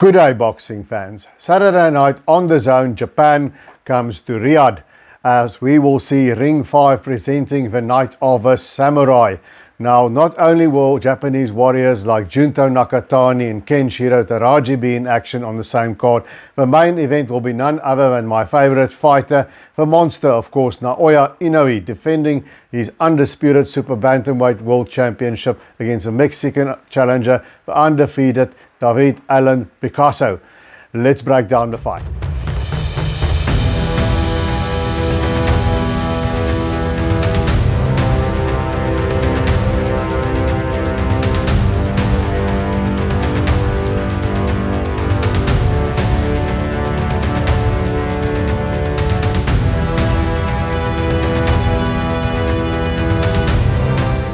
Good day, boxing fans. Saturday night on the Zone, Japan comes to Riyadh as we will see Ring 5 presenting the Night of a Samurai. Now, not only will Japanese warriors like Junto Nakatani and Kenshiro Teraji be in action on the same card, the main event will be none other than my favorite fighter, the monster, of course, Naoya Inoue, defending his undisputed Super Bantamweight World Championship against the Mexican challenger, the undefeated David Alan Picasso. Let's break down the fight.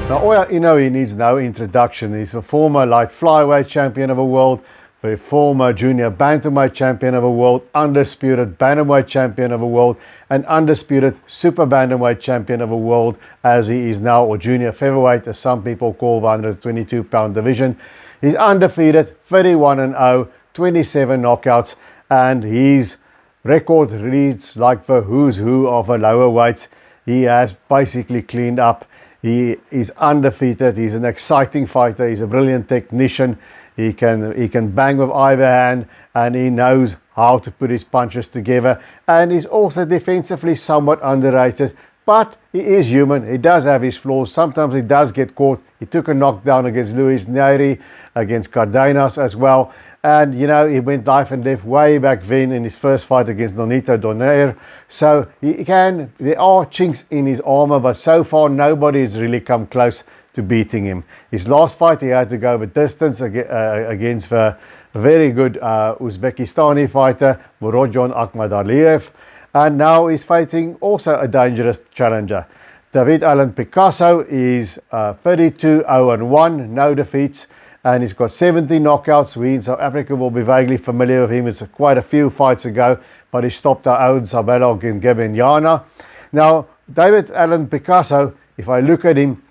Naoya Inoue needs no introduction. He's a former light flyweight champion of the world, the former junior bantamweight champion of the world, undisputed bantamweight champion of the world, and undisputed super bantamweight champion of the world, as he is now, or junior featherweight, as some people call the 122-pound division. He's undefeated, 31-0, 27 knockouts, and his record reads like the who's who of the lower weights. He has basically cleaned up. He is undefeated. He's an exciting fighter. He's a brilliant technician. He can bang with either hand, and he knows how to put his punches together. And he's also defensively somewhat underrated, but he is human. He does have his flaws. Sometimes he does get caught. He took a knockdown against Luis Neri, against Cardenas as well. And, you know, he went life and death way back then in his first fight against Nonito Donaire. So there are chinks in his armor, but so far nobody has really come close to beating him. His last fight, he had to go the distance against the very good Uzbekistani fighter, Murodjon Akhmadaliev. And now he's fighting also a dangerous challenger. David Alan Picasso is 32-0-1, no defeats. And he's got 70 knockouts. We in South Africa will be vaguely familiar with him. It's quite a few fights ago, but he stopped our own Sabelo and Gebenyana. Now, David Alan Picasso, if I look at him,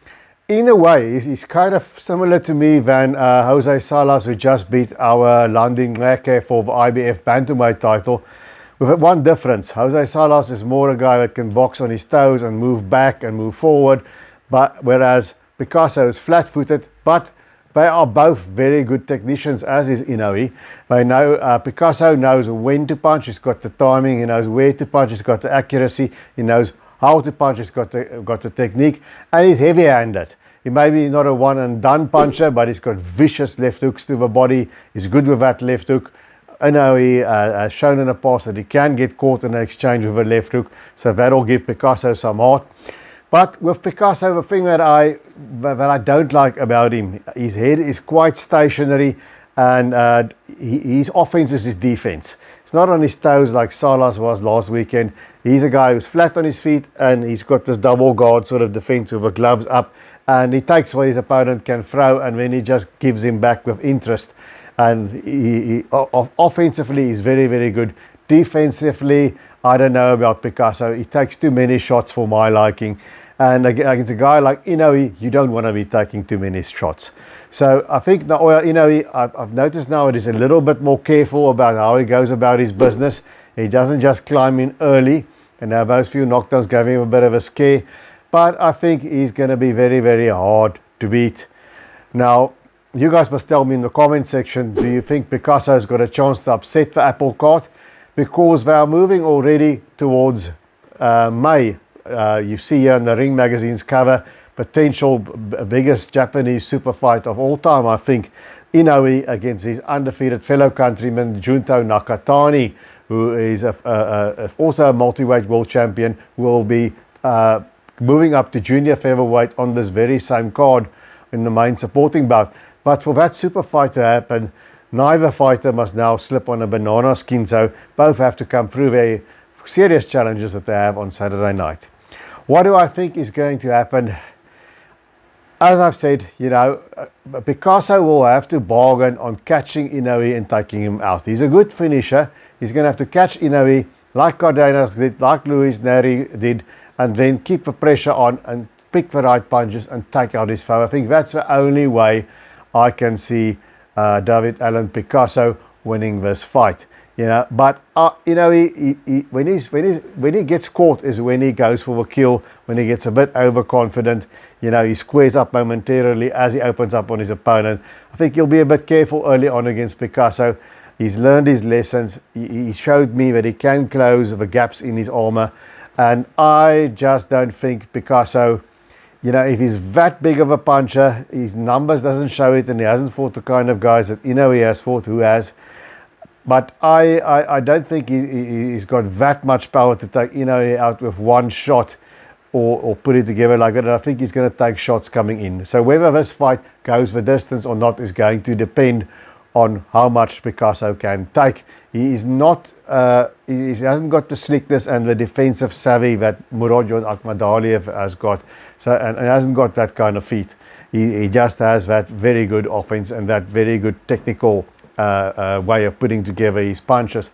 in a way, he's kind of similar to me than Jose Salas, who just beat our Landin Ngeke for the IBF Bantamweight title. With one difference, Jose Salas is more a guy that can box on his toes and move back and move forward, whereas Picasso is flat-footed, but they are both very good technicians, as is Inoue. They know Picasso knows when to punch. He's got the timing. He knows where to punch. He's got the accuracy. He knows how to punch. He's got the technique, and he's heavy-handed. He may be not a one-and-done puncher, but he's got vicious left hooks to the body. He's good with that left hook. Inoue has shown in the past that he can get caught in an exchange with a left hook, so that'll give Picasso some heart. But with Picasso, the thing that I don't like about him, his head is quite stationary, and his offense is his defense. It's not on his toes like Salas was last weekend. He's a guy who's flat on his feet, and he's got this double guard sort of defense with the gloves up, and he takes what his opponent can throw, and then he just gives him back with interest. And offensively, he's very, very good. Defensively, I don't know about Picasso. He takes too many shots for my liking. And against a guy like Inoue, you don't want to be taking too many shots. So I think Naoya Inoue, I've noticed now, he's a little bit more careful about how he goes about his business. He doesn't just climb in early. And now those few knockdowns gave him a bit of a scare. But I think he's going to be very, very hard to beat. Now, you guys must tell me in the comment section, do you think Picasso's got a chance to upset the apple cart? Because they are moving already towards May. You see here in the Ring Magazine's cover, potential biggest Japanese super fight of all time, I think. Inoue against his undefeated fellow countryman, Junto Nakatani, who is also a multi-weight world champion, will be moving up to junior featherweight on this very same card in the main supporting bout. But for that super fight to happen, neither fighter must now slip on a banana skin, so both have to come through very serious challenges that they have on Saturday night. What do I think is going to happen? As I've said, you know, Picasso will have to bargain on catching Inoue and taking him out. He's a good finisher. He's going to have to catch Inoue like Cardenas did, like Luis Neri did, and then keep the pressure on and pick the right punches and take out his foe. I think that's the only way I can see David Alan Picasso winning this fight. But when he gets caught is when he goes for the kill, when he gets a bit overconfident. He squares up momentarily as he opens up on his opponent. I think he'll be a bit careful early on against Picasso. He's learned his lessons. He showed me that he can close the gaps in his armor, and I just don't think Picasso, if he's that big of a puncher, his numbers doesn't show it, and he hasn't fought the kind of guys that Inoue has fought, who has. But I don't think he's got that much power to take Inoue out with one shot or put it together like that. I think he's going to take shots coming in. So whether this fight goes the distance or not is going to depend on how much Picasso can take. He is not, he hasn't got the slickness and the defensive savvy that Murodjon Akhmadaliev has got. So and hasn't got that kind of feat. He just has that very good offense and that very good technical way of putting together his punches.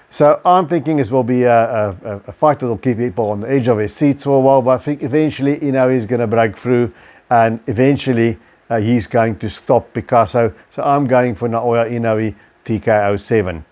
So I'm thinking this will be a fight that will keep people on the edge of their seats for a while, but I think eventually he's going to break through, and eventually he's going to stop Picasso. So I'm going for Naoya Inoue TKO 7.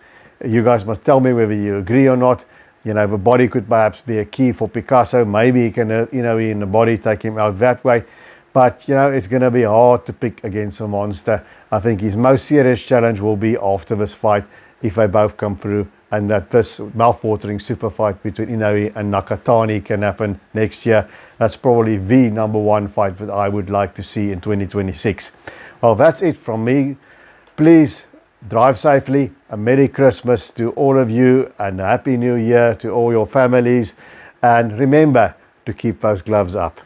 You guys must tell me whether you agree or not. The body could perhaps be a key for Picasso. Maybe he can Inoue in the body, take him out that way. But it's going to be hard to pick against a monster. I think his most serious challenge will be after this fight, if they both come through, and that this mouth-watering super fight between Inoue and Nakatani can happen next year. That's probably the #1 fight that I would like to see in 2026. Well, that's it from me. Please drive safely. A Merry Christmas to all of you, and a Happy New Year to all your families. And remember to keep those gloves up.